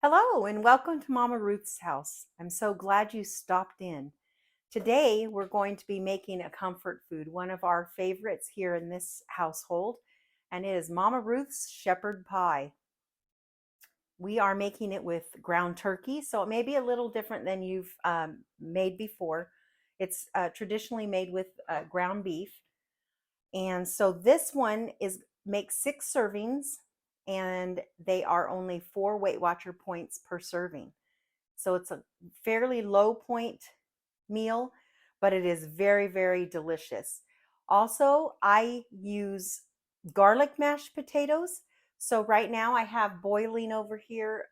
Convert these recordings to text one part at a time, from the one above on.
Hello and welcome to Mama Ruth's house. I'm so glad you stopped in. Today we're going to be making a comfort food, one of our favorites here in this household, and it is Mama Ruth's shepherd pie. We are making it with ground turkey, so it may be a little different than you've made before. It's traditionally made with ground beef. And so this one makes 6 servings, and they are only 4 Weight Watcher points per serving. So it's a fairly low point meal, but it is very, very delicious. Also, I use garlic mashed potatoes. So right now I have boiling over here.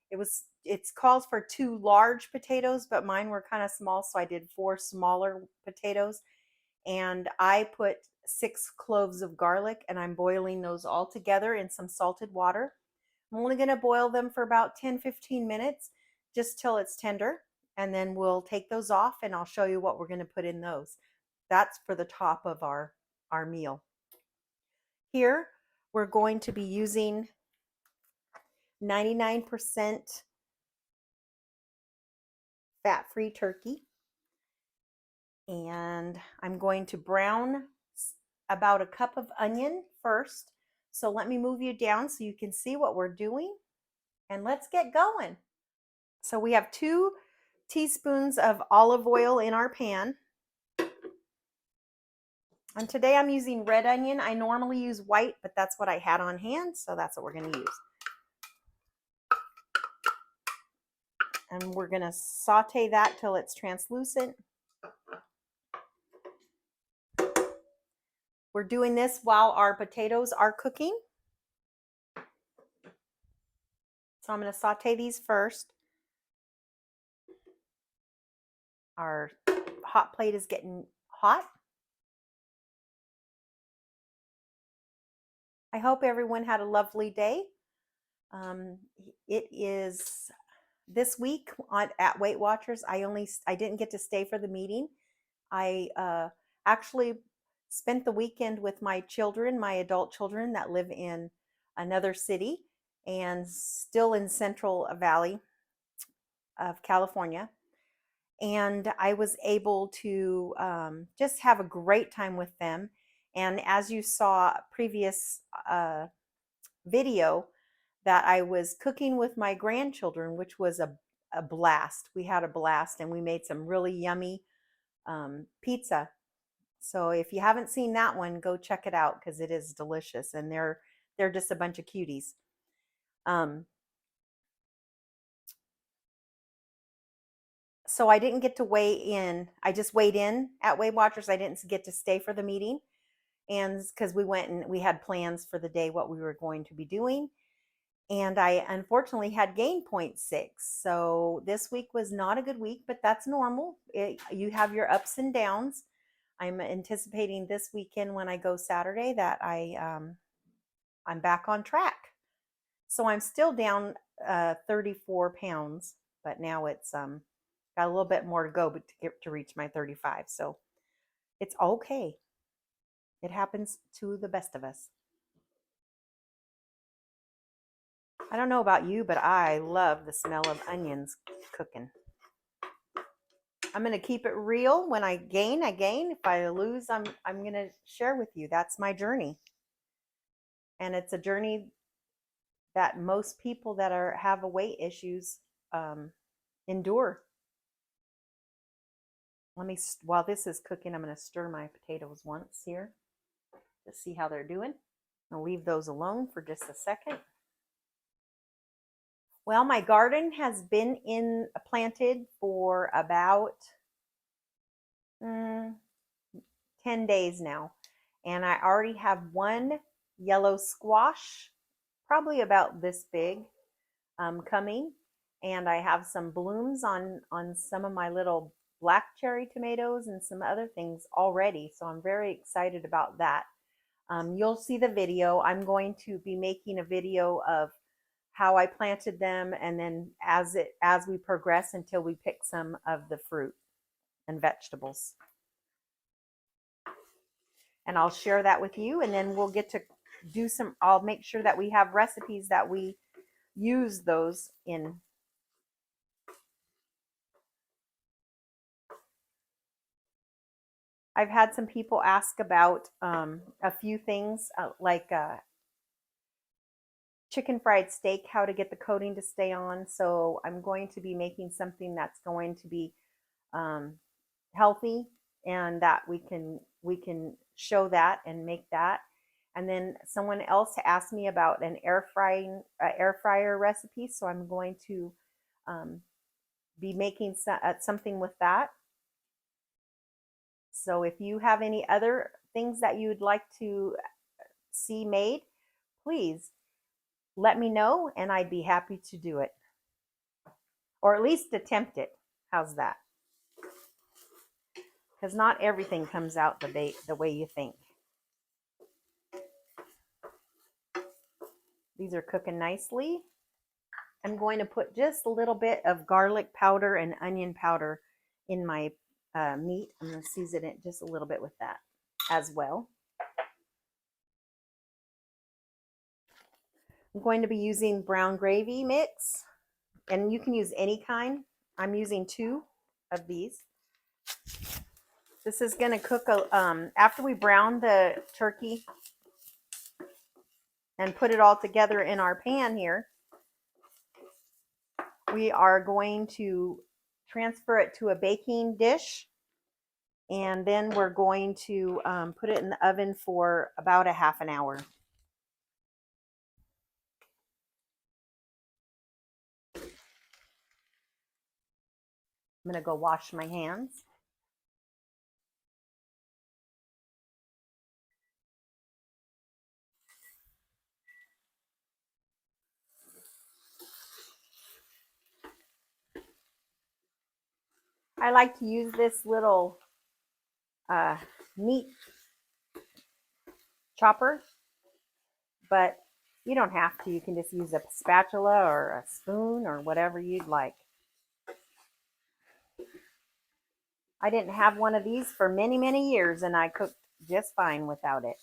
It calls for 2 large potatoes, but mine were kind of small, so I did 4 smaller potatoes. And I put 6 cloves of garlic, and I'm boiling those all together in some salted water. I'm only going to boil them for about 10-15 minutes, just till it's tender, and then we'll take those off and I'll show you what we're going to put in those. That's for the top of our meal. Here we're going to be using 99% fat-free turkey, and I'm going to brown about a cup of onion first. So let me move you down so you can see what we're doing, and let's get going. So we have 2 teaspoons of olive oil in our pan. And today I'm using red onion. I normally use white, but that's what I had on hand, so that's what we're going to use. And we're going to saute that till it's translucent. We're doing this while our potatoes are cooking. So I'm going to saute these first. Our hot plate is getting hot. I hope everyone had a lovely day. It is this week at Weight Watchers. I didn't get to stay for the meeting. I actually spent the weekend with my children, my adult children that live in another city and still in Central Valley of California. And I was able to just have a great time with them. And as you saw previous video, that I was cooking with my grandchildren, which was a blast. We had a blast, and we made some really yummy pizza. So if you haven't seen that one, go check it out because it is delicious, and they're just a bunch of cuties. So I didn't get to weigh in. I just weighed in at Weight Watchers. I didn't get to stay for the meeting, and because we went and we had plans for the day, what we were going to be doing. And I unfortunately had gained 0.6. So this week was not a good week, but that's normal. You have your ups and downs. I'm anticipating this weekend when I go Saturday that I'm back on track. So I'm still down 34 pounds, but now it's got a little bit more to go to reach my 35. So it's okay. It happens to the best of us. I don't know about you, but I love the smell of onions cooking. I'm going to keep it real. When I gain, I gain. If I lose, I'm going to share with you. That's my journey. And it's a journey that most people that have a weight issues endure. While this is cooking, I'm going to stir my potatoes once here to see how they're doing. I'll leave those alone for just a second. Well, my garden has been planted for about 10 days now. And I already have 1 yellow squash, probably about this big, coming. And I have some blooms on some of my little black cherry tomatoes and some other things already. So I'm very excited about that. You'll see the video. I'm going to be making a video of how I planted them, and then as we progress until we pick some of the fruit and vegetables. And I'll share that with you, and then we'll get to do I'll make sure that we have recipes that we use those in. I've had some people ask about a few things like chicken fried steak, how to get the coating to stay on. So I'm going to be making something that's going to be um, healthy, and that we can show that and make that. And then someone else asked me about an air fryer recipe, so I'm going to um, be making something with that. So if you have any other things that you would like to see made, please let me know and I'd be happy to do it. Or at least attempt it. How's that? Because not everything comes out the way you think. These are cooking nicely. I'm going to put just a little bit of garlic powder and onion powder in my meat. I'm going to season it just a little bit with that as well. I'm going to be using brown gravy mix, and you can use any kind. I'm using 2 of these. This is going to cook after we brown the turkey and put it all together in our pan here. We are going to transfer it to a baking dish, and then we're going to put it in the oven for about a half an hour. I'm going to go wash my hands. I like to use this little meat chopper, but you don't have to. You can just use a spatula or a spoon or whatever you'd like. I didn't have one of these for many, many years, and I cooked just fine without it.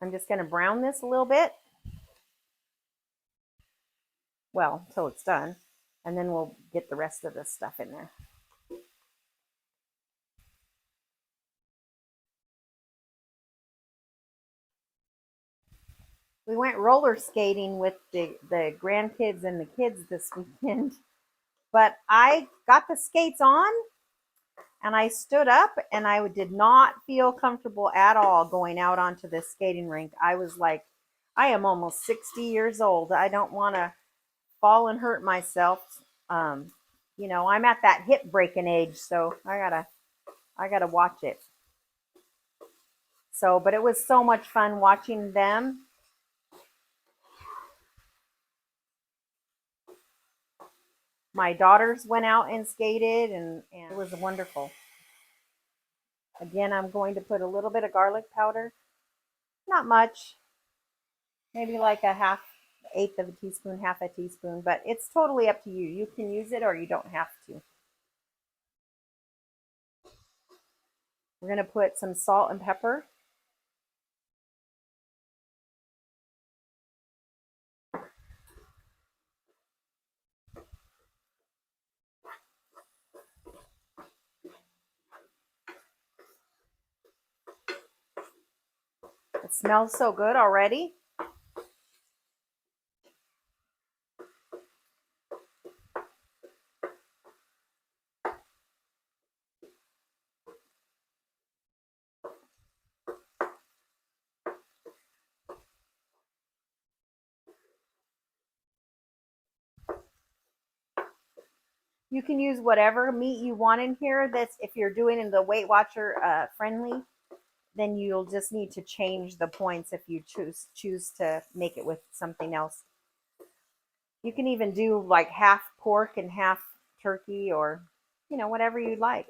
I'm just going to brown this a little bit. Well, until it's done. And then we'll get the rest of this stuff in there. We went roller skating with the grandkids and the kids this weekend. But I got the skates on and I stood up and I did not feel comfortable at all going out onto this skating rink. I was like, I am almost 60 years old. I don't want to fall and hurt myself. You know, I'm at that hip breaking age, so I gotta watch it. So, but it was so much fun watching them. My daughters went out and skated, and it was wonderful. Again, I'm going to put a little bit of garlic powder, not much, maybe like a eighth of a teaspoon, half a teaspoon, but it's totally up to you. You can use it or you don't have to. We're going to put some salt and pepper. It smells so good already. You can use whatever meat you want in here. That's if you're doing in the Weight Watcher friendly, then you'll just need to change the points if you choose to make it with something else. You can even do like half pork and half turkey, or you know, whatever you'd like.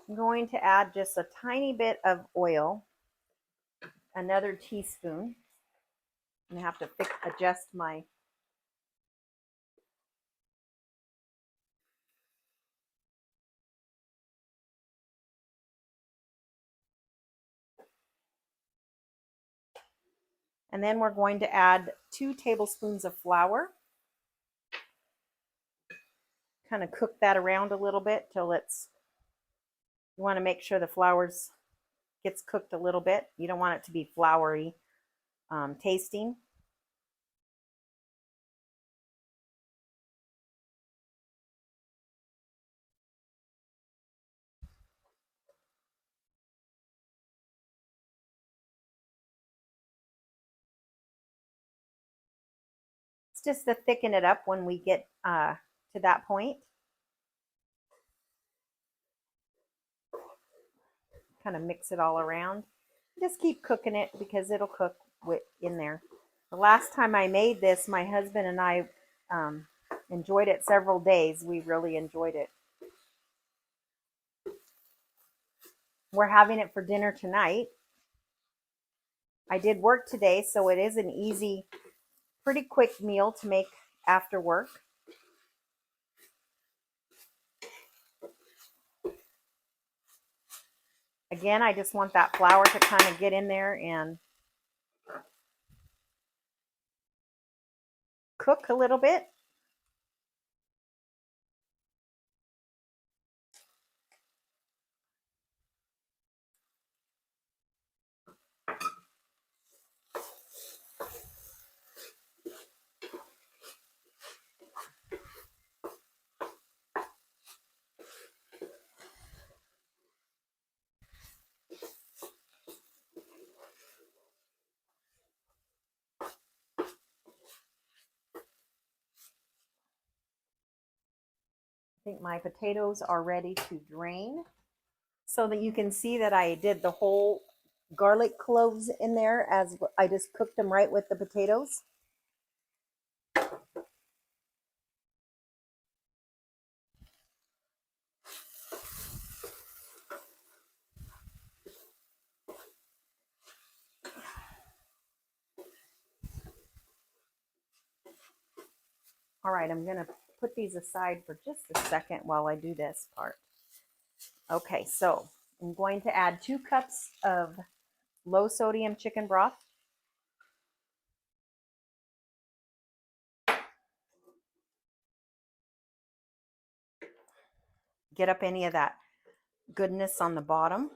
I'm going to add just a tiny bit of oil, another teaspoon. I'm going to have to adjust my and then we're going to add 2 tablespoons of flour. Kind of cook that around a little bit till you want to make sure the flour gets cooked a little bit. You don't want it to be floury tasting. It's just to thicken it up when we get to that point. Kind of mix it all around. Just keep cooking it because it'll cook in there. The last time I made this, my husband and I enjoyed it several days. We really enjoyed it. We're having it for dinner tonight. I did work today, so it is an easy, pretty quick meal to make after work. Again, I just want that flour to kind of get in there and cook a little bit. I think my potatoes are ready to drain, so that you can see that I did the whole garlic cloves in there as I just cooked them right with the potatoes. All right, I'm going to put these aside for just a second while I do this part. Okay, so I'm going to add 2 cups of low sodium chicken broth. Get up any of that goodness on the bottom.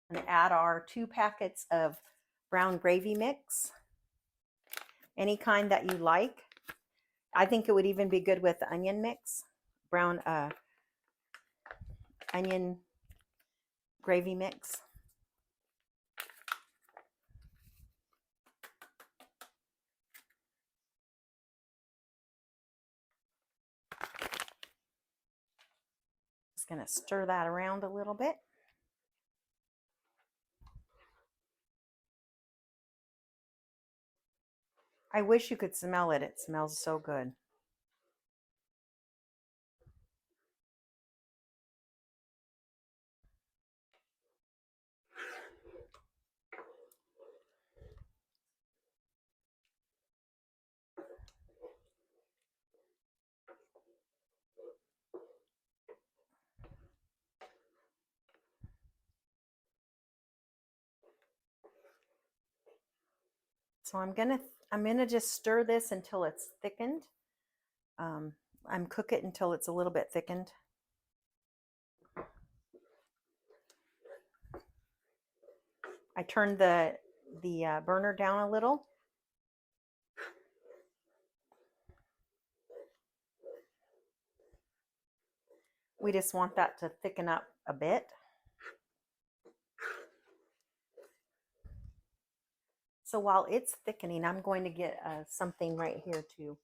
And add our 2 packets of brown gravy mix, any kind that you like. I think it would even be good with the onion mix, brown onion gravy mix. Just going to stir that around a little bit. I wish you could smell it. It smells so good. So I'm gonna just stir this until it's thickened. I'm cook it until it's a little bit thickened. I turned the burner down a little. We just want that to thicken up a bit. So while it's thickening, I'm going to get something right here too.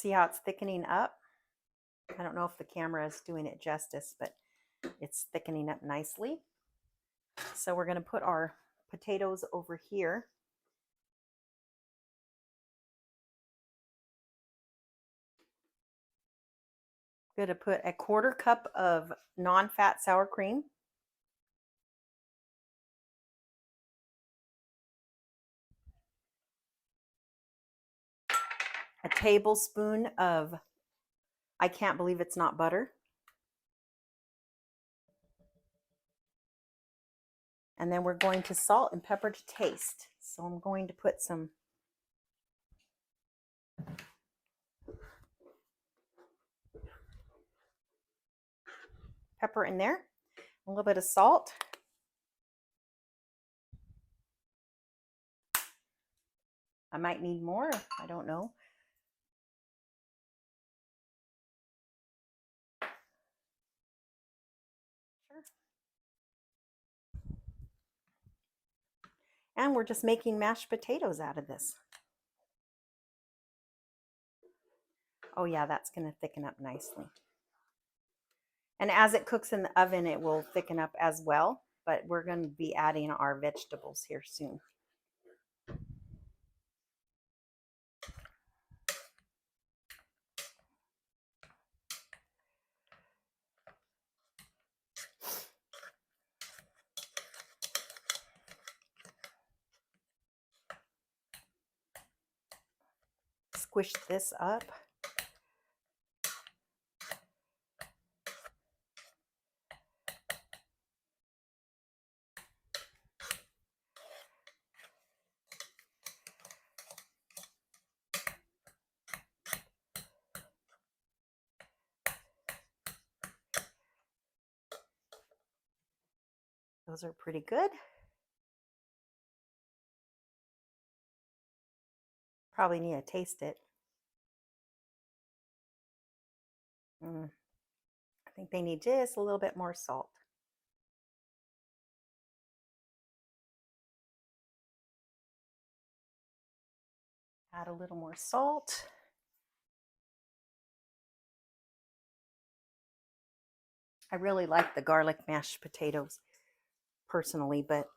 See how it's thickening up? I don't know if the camera is doing it justice, but it's thickening up nicely. So we're going to put our potatoes over here. I'm going to put a 1/4 cup of non-fat sour cream. A tablespoon of, I can't believe it's not butter. And then we're going to salt and pepper to taste. So I'm going to put some pepper in there, a little bit of salt. I might need more, I don't know. Sure. And we're just making mashed potatoes out of this. Oh yeah, that's going to thicken up nicely. And as it cooks in the oven, it will thicken up as well, but we're going to be adding our vegetables here soon. Squish this up. Those are pretty good. Probably need to taste it. I think they need just a little bit more salt. Add a little more salt. I really like the garlic mashed potatoes personally, but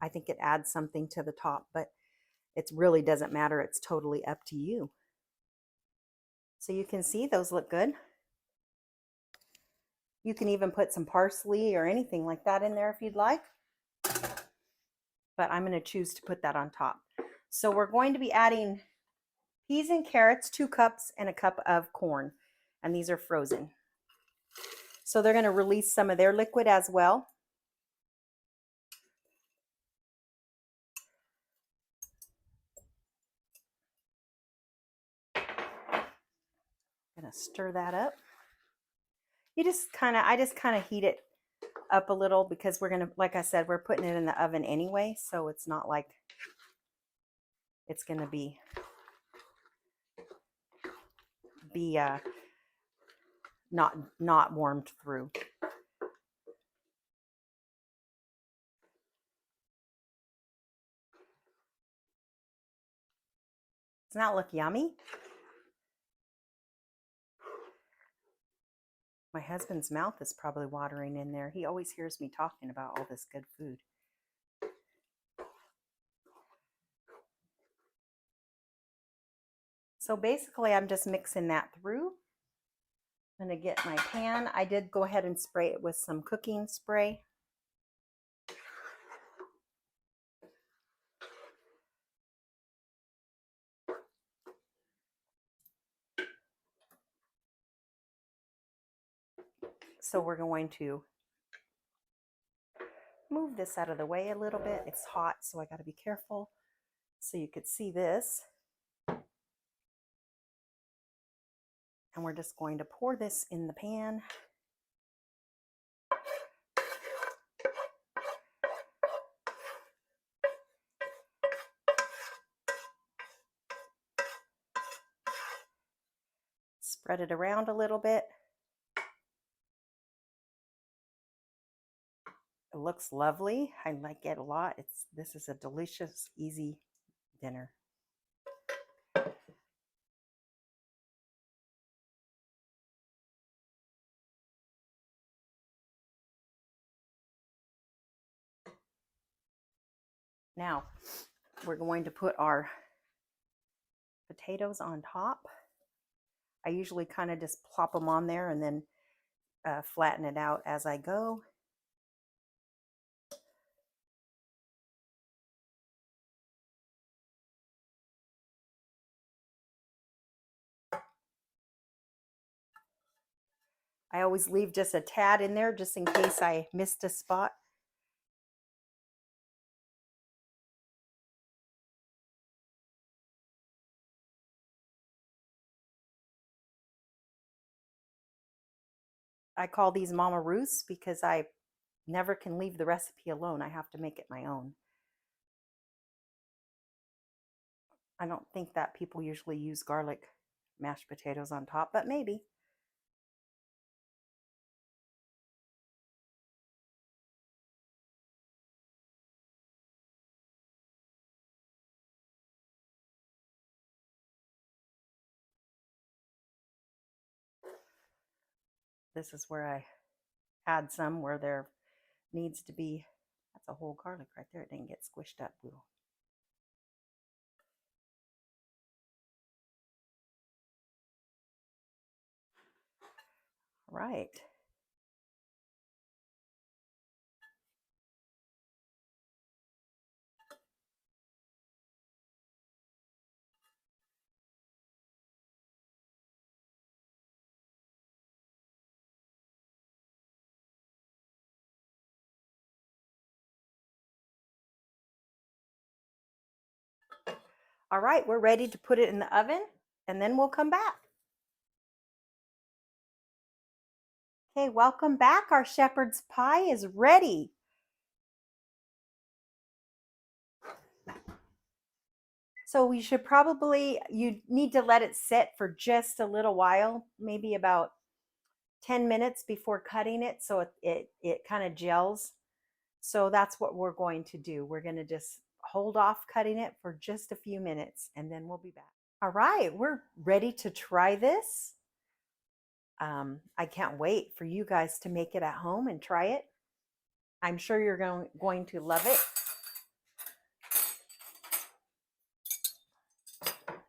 I think it adds something to the top, but it really doesn't matter. It's totally up to you. So you can see those look good. You can even put some parsley or anything like that in there if you'd like. But I'm going to choose to put that on top. So we're going to be adding peas and carrots, 2 cups, and a cup of corn. And these are frozen. So they're going to release some of their liquid as well. I'm going to stir that up. I just kind of heat it up a little because we're going to, like I said, we're putting it in the oven anyway. So it's not like it's going to be not warmed through. Doesn't that look yummy? My husband's mouth is probably watering in there. He always hears me talking about all this good food. So basically, I'm just mixing that through. I'm going to get my pan. I did go ahead and spray it with some cooking spray. So we're going to move this out of the way a little bit. It's hot, so I got to be careful. So you could see this. And we're just going to pour this in the pan. Spread it around a little bit. It looks lovely. I like it a lot. This is a delicious, easy dinner. Now we're going to put our potatoes on top. I usually kind of just plop them on there and then flatten it out as I go. I always leave just a tad in there just in case I missed a spot. I call these Mama Ruth's because I never can leave the recipe alone. I have to make it my own. I don't think that people usually use garlic mashed potatoes on top, but maybe. This is where I add some where there needs to be. That's a whole garlic right there. It didn't get squished up. All right. All right, we're ready to put it in the oven and then we'll come back. Okay, welcome back. Our shepherd's pie is ready. So we should you need to let it sit for just a little while, maybe about 10 minutes before cutting it so it kind of gels. So that's what we're going to do. We're going to just hold off cutting it for just a few minutes and then we'll be back. All right, we're ready to try this. I can't wait for you guys to make it at home and try it. I'm sure you're going to love it.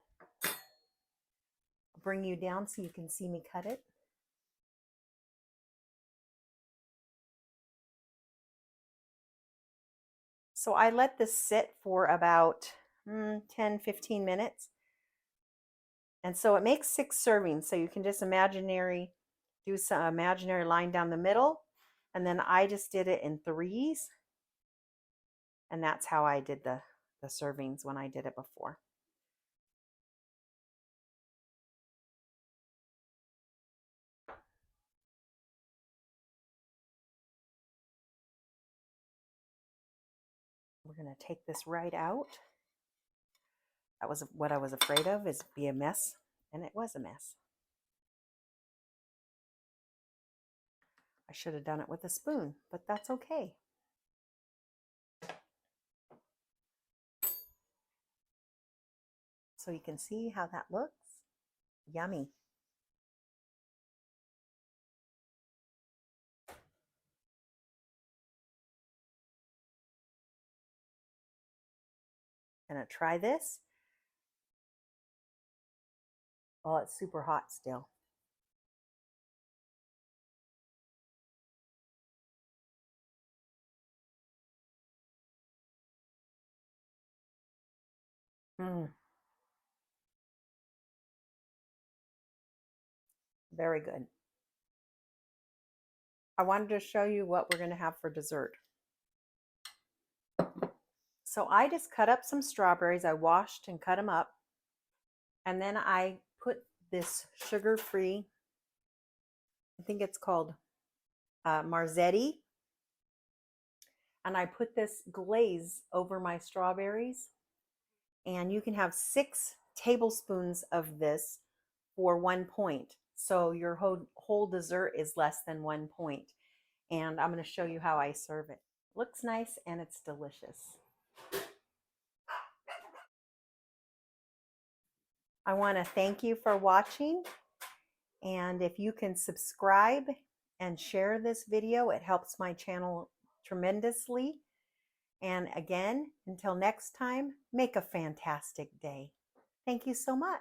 I'll bring you down so you can see me cut it. So I let this sit for about 10-15 minutes. And so it makes 6 servings. So you can just do some imaginary line down the middle. And then I just did it in 3s. And that's how I did the servings when I did it before. We're going to take this right out. That was what I was afraid of, is be a mess. And it was a mess. I should have done it with a spoon, but that's okay. So you can see how that looks. Yummy. Gonna try this. Oh, it's super hot still. Very good. I wanted to show you what we're going to have for dessert. So I just cut up some strawberries. I washed and cut them up. And then I put this sugar-free, I think it's called Marzetti. And I put this glaze over my strawberries. And you can have 6 tablespoons of this for 1 point. So your whole dessert is less than 1 point. And I'm going to show you how I serve it. Looks nice and it's delicious. I want to thank you for watching. And if you can subscribe and share this video, it helps my channel tremendously. And again, until next time, make a fantastic day. Thank you so much.